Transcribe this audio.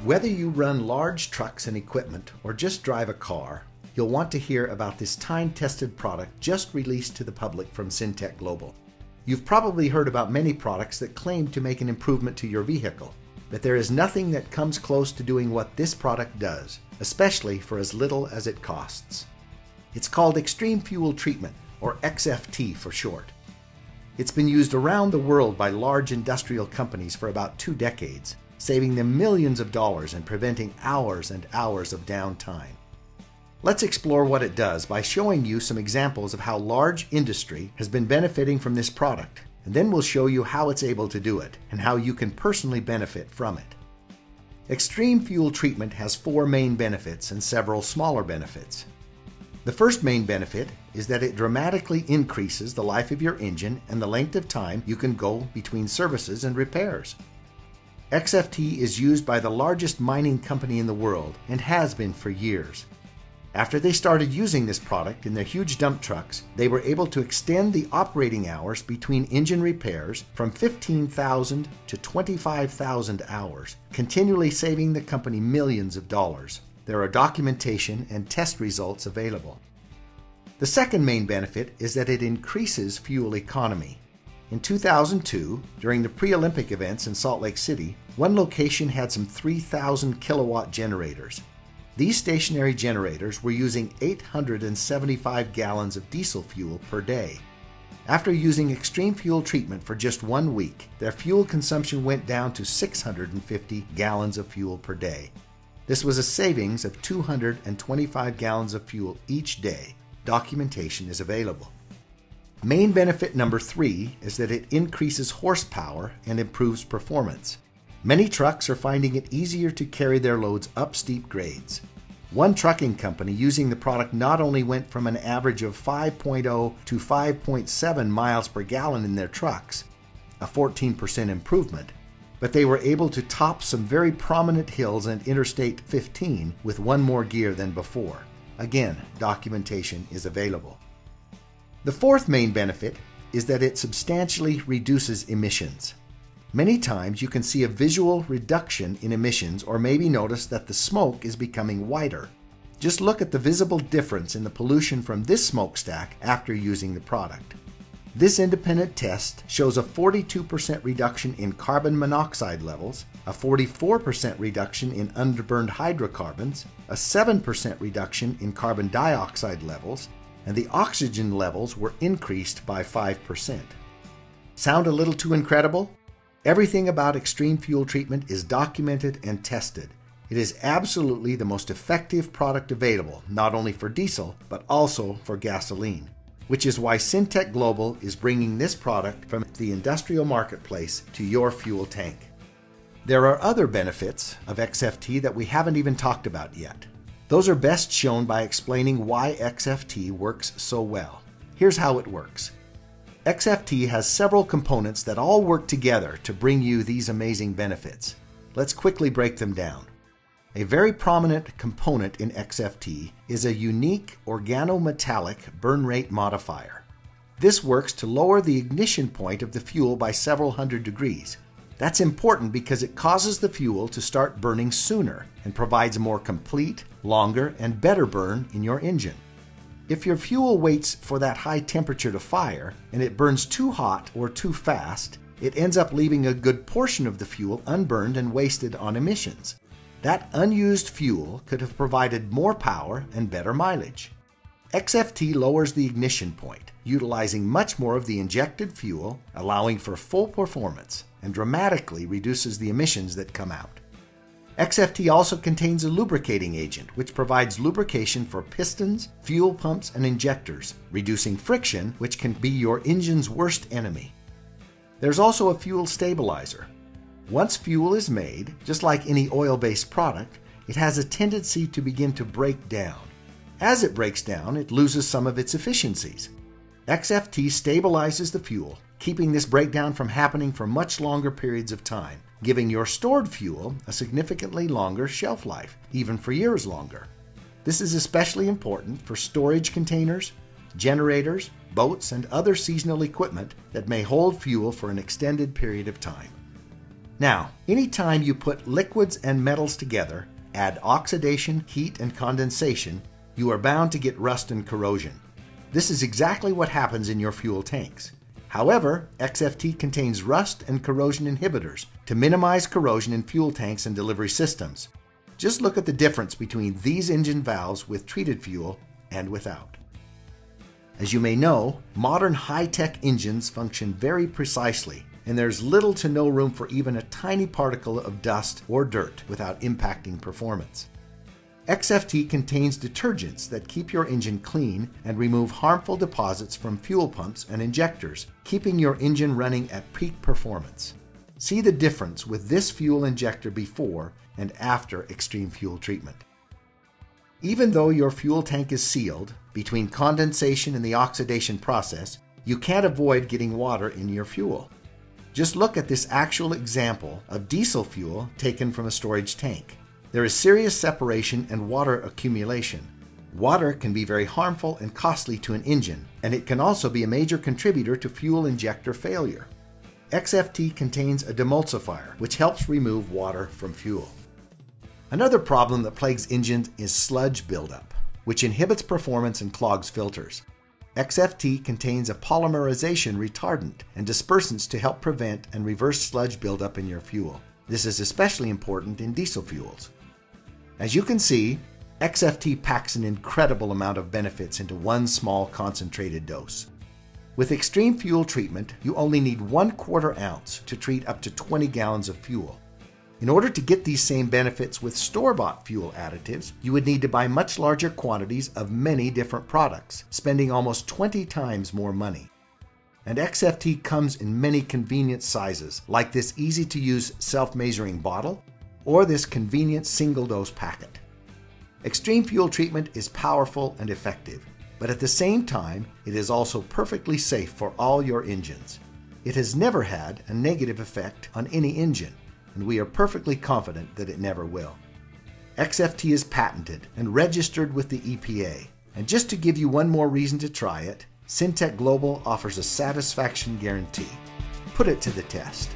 Whether you run large trucks and equipment or just drive a car, you'll want to hear about this time-tested product just released to the public from Syntec Global. You've probably heard about many products that claim to make an improvement to your vehicle, but there is nothing that comes close to doing what this product does, especially for as little as it costs. It's called Extreme Fuel Treatment, or XFT for short. It's been used around the world by large industrial companies for about 2 decades, saving them millions of dollars and preventing hours and hours of downtime. Let's explore what it does by showing you some examples of how large industry has been benefiting from this product, and then we'll show you how it's able to do it and how you can personally benefit from it. Extreme Fuel Treatment has 4 main benefits and several smaller benefits. The first main benefit is that it dramatically increases the life of your engine and the length of time you can go between services and repairs. XFT is used by the largest mining company in the world and has been for years. After they started using this product in their huge dump trucks, they were able to extend the operating hours between engine repairs from 15,000 to 25,000 hours, continually saving the company millions of dollars. There are documentation and test results available. The second main benefit is that it increases fuel economy. In 2002, during the pre-Olympic events in Salt Lake City, one location had some 3,000 kilowatt generators. These stationary generators were using 875 gallons of diesel fuel per day. After using Extreme Fuel Treatment for just 1 week, their fuel consumption went down to 650 gallons of fuel per day. This was a savings of 225 gallons of fuel each day. Documentation is available. Main benefit number 3 is that it increases horsepower and improves performance. Many trucks are finding it easier to carry their loads up steep grades. One trucking company using the product not only went from an average of 5.0 to 5.7 miles per gallon in their trucks, a 14% improvement, but they were able to top some very prominent hills and Interstate 15 with 1 more gear than before. Again, documentation is available. The fourth main benefit is that it substantially reduces emissions. Many times you can see a visual reduction in emissions or maybe notice that the smoke is becoming whiter. Just look at the visible difference in the pollution from this smokestack after using the product. This independent test shows a 42% reduction in carbon monoxide levels, a 44% reduction in underburned hydrocarbons, a 7% reduction in carbon dioxide levels, and the oxygen levels were increased by 5%. Sound a little too incredible? Everything about Extreme Fuel Treatment is documented and tested. It is absolutely the most effective product available, not only for diesel, but also for gasoline, which is why Syntec Global is bringing this product from the industrial marketplace to your fuel tank. There are other benefits of XFT that we haven't even talked about yet. Those are best shown by explaining why XFT works so well. Here's how it works. XFT has several components that all work together to bring you these amazing benefits. Let's quickly break them down. A very prominent component in XFT is a unique organometallic burn rate modifier. This works to lower the ignition point of the fuel by several hundred degrees. That's important because it causes the fuel to start burning sooner and provides a more complete, longer, and better burn in your engine. If your fuel waits for that high temperature to fire and it burns too hot or too fast, it ends up leaving a good portion of the fuel unburned and wasted on emissions. That unused fuel could have provided more power and better mileage. XFT lowers the ignition point, utilizing much more of the injected fuel, allowing for full performance, and dramatically reduces the emissions that come out. XFT also contains a lubricating agent, which provides lubrication for pistons, fuel pumps, and injectors, reducing friction, which can be your engine's worst enemy. There's also a fuel stabilizer. Once fuel is made, just like any oil-based product, it has a tendency to begin to break down. As it breaks down, it loses some of its efficiencies. XFT stabilizes the fuel, keeping this breakdown from happening for much longer periods of time, giving your stored fuel a significantly longer shelf life, even for years longer. This is especially important for storage containers, generators, boats, and other seasonal equipment that may hold fuel for an extended period of time. Now, anytime you put liquids and metals together, add oxidation, heat, and condensation, you are bound to get rust and corrosion. This is exactly what happens in your fuel tanks. However, XFT contains rust and corrosion inhibitors to minimize corrosion in fuel tanks and delivery systems. Just look at the difference between these engine valves with treated fuel and without. As you may know, modern high-tech engines function very precisely, and there's little to no room for even a tiny particle of dust or dirt without impacting performance. XFT contains detergents that keep your engine clean and remove harmful deposits from fuel pumps and injectors, keeping your engine running at peak performance. See the difference with this fuel injector before and after extreme fuel treatment. Even though your fuel tank is sealed, between condensation and the oxidation process, you can't avoid getting water in your fuel. Just look at this actual example of diesel fuel taken from a storage tank. There is serious separation and water accumulation. Water can be very harmful and costly to an engine, and it can also be a major contributor to fuel injector failure. XFT contains a demulsifier, which helps remove water from fuel. Another problem that plagues engines is sludge buildup, which inhibits performance and clogs filters. XFT contains a polymerization retardant and dispersants to help prevent and reverse sludge buildup in your fuel. This is especially important in diesel fuels. As you can see, XFT packs an incredible amount of benefits into one small concentrated dose. With extreme fuel treatment, you only need 1/4 ounce to treat up to 20 gallons of fuel. In order to get these same benefits with store-bought fuel additives, you would need to buy much larger quantities of many different products, spending almost 20 times more money. And XFT comes in many convenient sizes, like this easy-to-use self-measuring bottle or this convenient single-dose packet. Extreme fuel treatment is powerful and effective, but at the same time, it is also perfectly safe for all your engines. It has never had a negative effect on any engine, and we are perfectly confident that it never will. XFT is patented and registered with the EPA, and just to give you one more reason to try it, Syntec Global offers a satisfaction guarantee. Put it to the test.